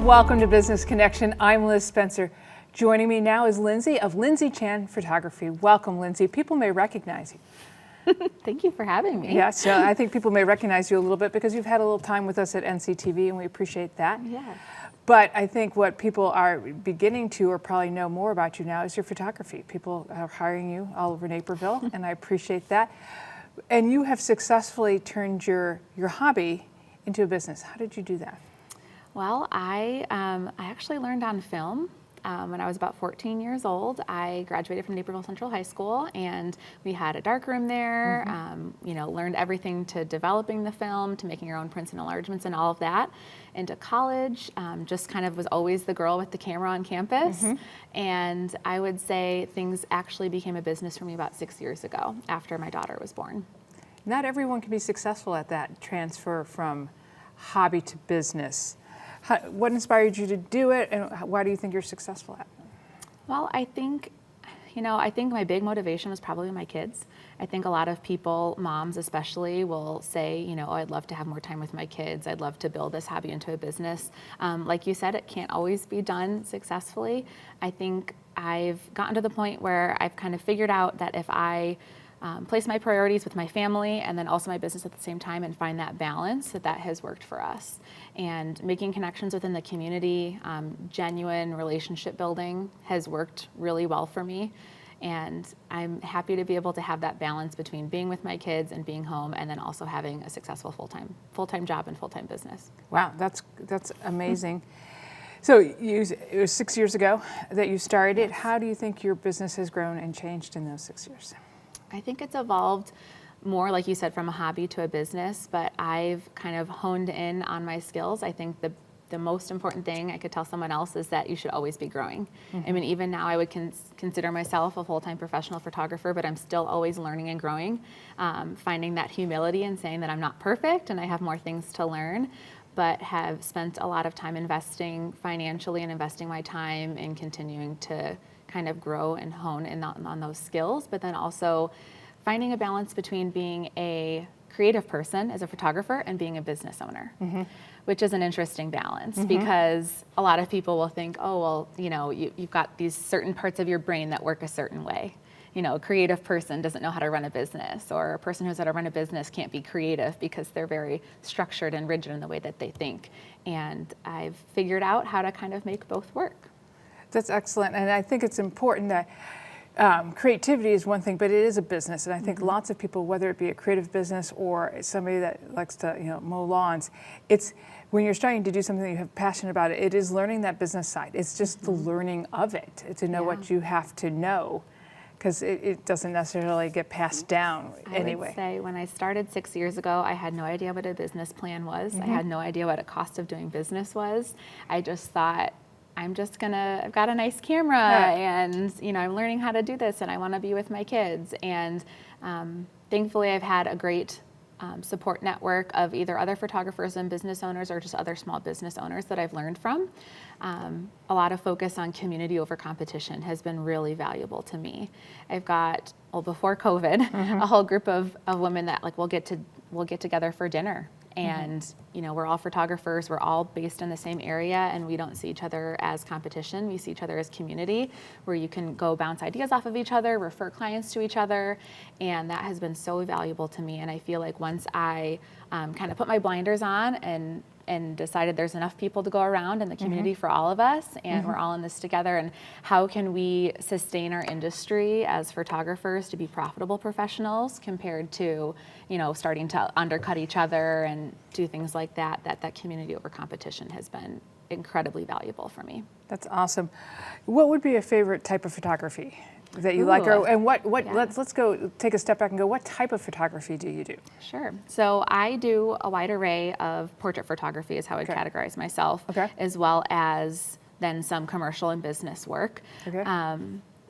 Welcome to Business Connection. I'm Liz Spencer. Joining me now is Lindsay of Lindsay Chan Photography. Welcome, Lindsay. People may recognize you. Thank you for having me. Yeah, so I think people may recognize you a little bit because you've had a little time with us at NCTV, and we appreciate that. Yeah. But I think what people are beginning to or probably know more about you now is your photography. People are hiring you all over Naperville, and I appreciate that. And you have successfully turned your hobby into a business. How did you do that? Well, I actually learned on film. When I was about 14 years old, I graduated from Naperville Central High School, and we had a darkroom there. Learned everything to developing the film, to making your own prints and enlargements and all of that. Into college, just kind of was always the girl with the camera on campus. And I would say things actually became a business for me about 6 years ago after my daughter was born. Not everyone can be successful at that transfer from hobby to business. What inspired you to do it, and why do you think you're successful at it? Well, I think my big motivation was probably my kids. I think a lot of people, moms especially, will say, oh, I'd love to have more time with my kids. I'd love to build this hobby into a business. Like you said, it can't always be done successfully. I think I've gotten to the point where I've kind of figured out that if I place my priorities with my family and then also my business at the same time and find that balance, that has worked for us. And making connections within the community, genuine relationship building has worked really well for me. And I'm happy to be able to have that balance between being with my kids and being home, and then also having a successful full-time job and full-time business. Wow, that's amazing. So it was 6 years ago that you started it. How do you think your business has grown and changed in those 6 years? I think it's evolved more, like you said, from a hobby to a business, but I've kind of honed in on my skills. I think the most important thing I could tell someone else is that you should always be growing. I mean, even now I would consider myself a full-time professional photographer, but I'm still always learning and growing, finding that humility and saying that I'm not perfect and I have more things to learn, but have spent a lot of time investing financially and investing my time in continuing to kind of grow and hone in on those skills, but then also finding a balance between being a creative person as a photographer and being a business owner, which is an interesting balance because a lot of people will think, oh, well, you've got these certain parts of your brain that work a certain way. A creative person doesn't know how to run a business, or a person who's how to run a business can't be creative because they're very structured and rigid in the way that they think. And I've figured out how to kind of make both work. That's excellent, and I think it's important that creativity is one thing, but it is a business, and I think lots of people, whether it be a creative business or somebody that likes to mow lawns, it's when you're starting to do something that you have passion about it is learning that business side. It's just the learning of it, to know what you have to know, because it doesn't necessarily get passed down anyway. I would say when I started 6 years ago, I had no idea what a business plan was. I had no idea what a cost of doing business was. I just thought, I've got a nice camera and, I'm learning how to do this and I want to be with my kids. And thankfully I've had a great support network of either other photographers and business owners or just other small business owners that I've learned from. A lot of focus on community over competition has been really valuable to me. I've got, before COVID, a whole group of women that we'll get together for dinner. And, we're all photographers, we're all based in the same area, and we don't see each other as competition. We see each other as community, where you can go bounce ideas off of each other, refer clients to each other, and that has been so valuable to me. And I feel like once I kind of put my blinders on and decided there's enough people to go around in the community for all of us, and we're all in this together, and how can we sustain our industry as photographers to be profitable professionals compared to, starting to undercut each other and do things like that community over competition has been incredibly valuable for me. That's awesome. What would be a favorite type of photography that you like, and let's go take a step back and go, what type of photography do you do? Sure. So I do a wide array of portrait photography is how I'd categorize myself, as well as then some commercial and business work.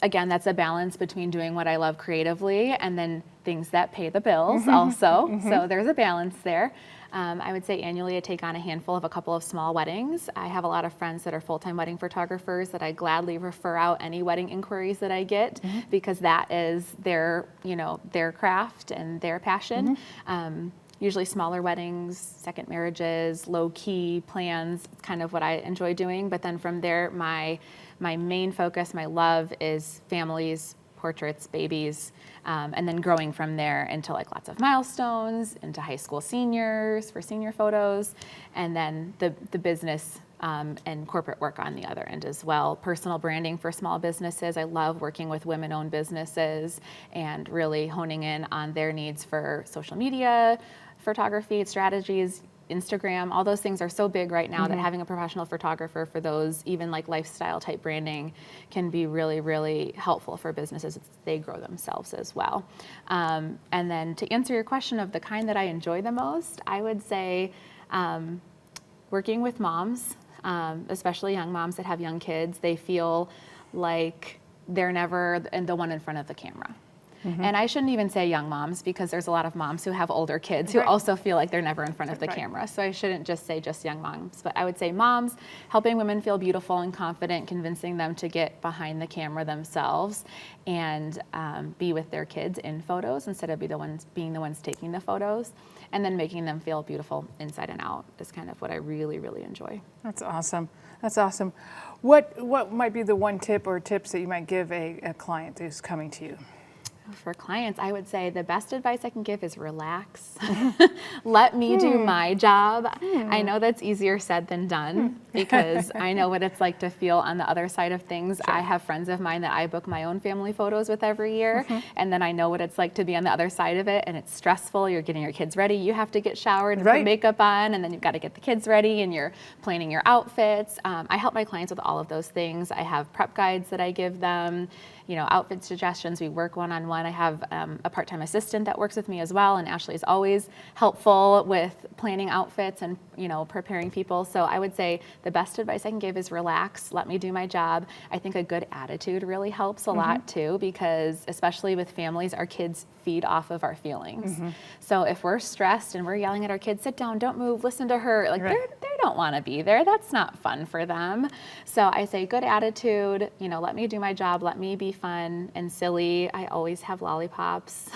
Again, that's a balance between doing what I love creatively and then things that pay the bills also. So there's a balance there. I would say annually I take on a couple of small weddings. I have a lot of friends that are full-time wedding photographers that I gladly refer out any wedding inquiries that I get because that is their craft and their passion. usually smaller weddings, second marriages, low-key plans, kind of what I enjoy doing. But then from there, my main focus, my love is families, portraits, babies, and then growing from there into like lots of milestones, into high school seniors for senior photos, and then the business and corporate work on the other end as well. Personal branding for small businesses. I love working with women-owned businesses and really honing in on their needs for social media, photography, strategies, Instagram. All those things are so big right now that having a professional photographer for those, even like lifestyle type branding, can be really, really helpful for businesses as they grow themselves as well. And then to answer your question of the kind that I enjoy the most, I would say working with moms, especially young moms that have young kids. They feel like they're never the one in front of the camera. And I shouldn't even say young moms, because there's a lot of moms who have older kids who also feel like they're never in front of the camera. So I shouldn't just say just young moms, but I would say moms, helping women feel beautiful and confident, convincing them to get behind the camera themselves and be with their kids in photos instead of being the ones taking the photos, and then making them feel beautiful inside and out is kind of what I really, really enjoy. That's awesome. That's awesome. What might be the one tip or tips that you might give a client who's coming to you? For clients, I would say the best advice I can give is relax. Let me do my job. I know that's easier said than done, because I know what it's like to feel on the other side of things. I have friends of mine that I book my own family photos with every year, and then I know what it's like to be on the other side of it, and it's stressful. You're getting your kids ready. You have to get showered and put makeup on, and then you've got to get the kids ready, and you're planning your outfits. I help my clients with all of those things. I have prep guides that I give them, outfit suggestions. We work one-on-one. I have a part-time assistant that works with me as well, and Ashley is always helpful with planning outfits and preparing people. So I would say the best advice I can give is relax, let me do my job. I think a good attitude really helps a lot too, because especially with families, our kids feed off of our feelings. So if we're stressed and we're yelling at our kids, sit down, don't move, listen to her, like they don't want to be there. That's not fun for them. So I say good attitude, let me do my job, let me be fun and silly. I always have lollipops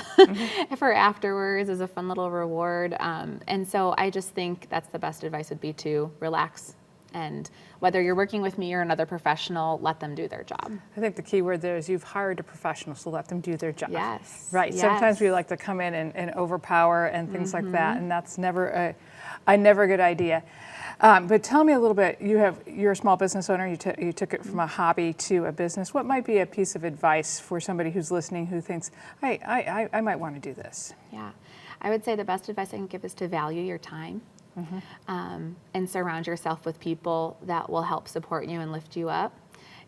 for afterwards as a fun little reward. And so I just think that's the best advice would be to relax. And whether you're working with me or another professional, let them do their job. I think the key word there is you've hired a professional, so let them do their job. Yes. Right. Yes. Sometimes we like to come in and overpower and things like that, and that's never a good idea. But tell me a little bit, you're a small business owner, you took it from a hobby to a business. What might be a piece of advice for somebody who's listening who thinks, hey, I might want to do this? Yeah, I would say the best advice I can give is to value your time. And surround yourself with people that will help support you and lift you up.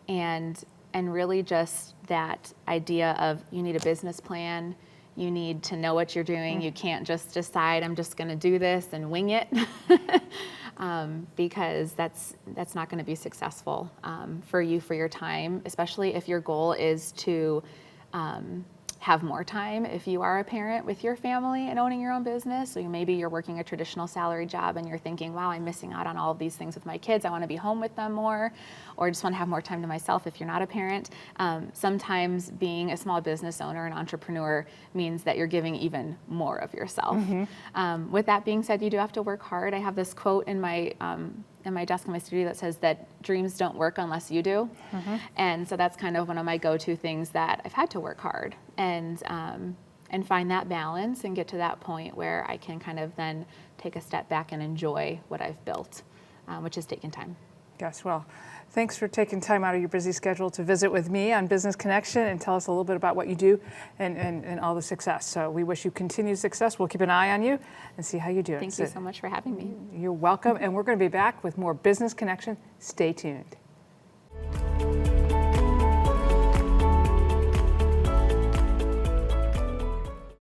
And really just that idea of you need a business plan, you need to know what you're doing. You can't just decide, I'm just going to do this and wing it, because that's not going to be successful for you, for your time, especially if your goal is to have more time if you are a parent with your family and owning your own business. So maybe you're working a traditional salary job and you're thinking, wow, I'm missing out on all of these things with my kids. I want to be home with them more, or just want to have more time to myself if you're not a parent. Sometimes being a small business owner and entrepreneur means that you're giving even more of yourself. With that being said, you do have to work hard. I have this quote in my desk in my studio that says that dreams don't work unless you do. And so that's kind of one of my go-to things, that I've had to work hard and find that balance and get to that point where I can kind of then take a step back and enjoy what I've built, which has taken time. Yes, well, thanks for taking time out of your busy schedule to visit with me on Business Connection and tell us a little bit about what you do and all the success. So we wish you continued success. We'll keep an eye on you and see how you do it. Thank you so much for having me. You're welcome. And we're going to be back with more Business Connection. Stay tuned.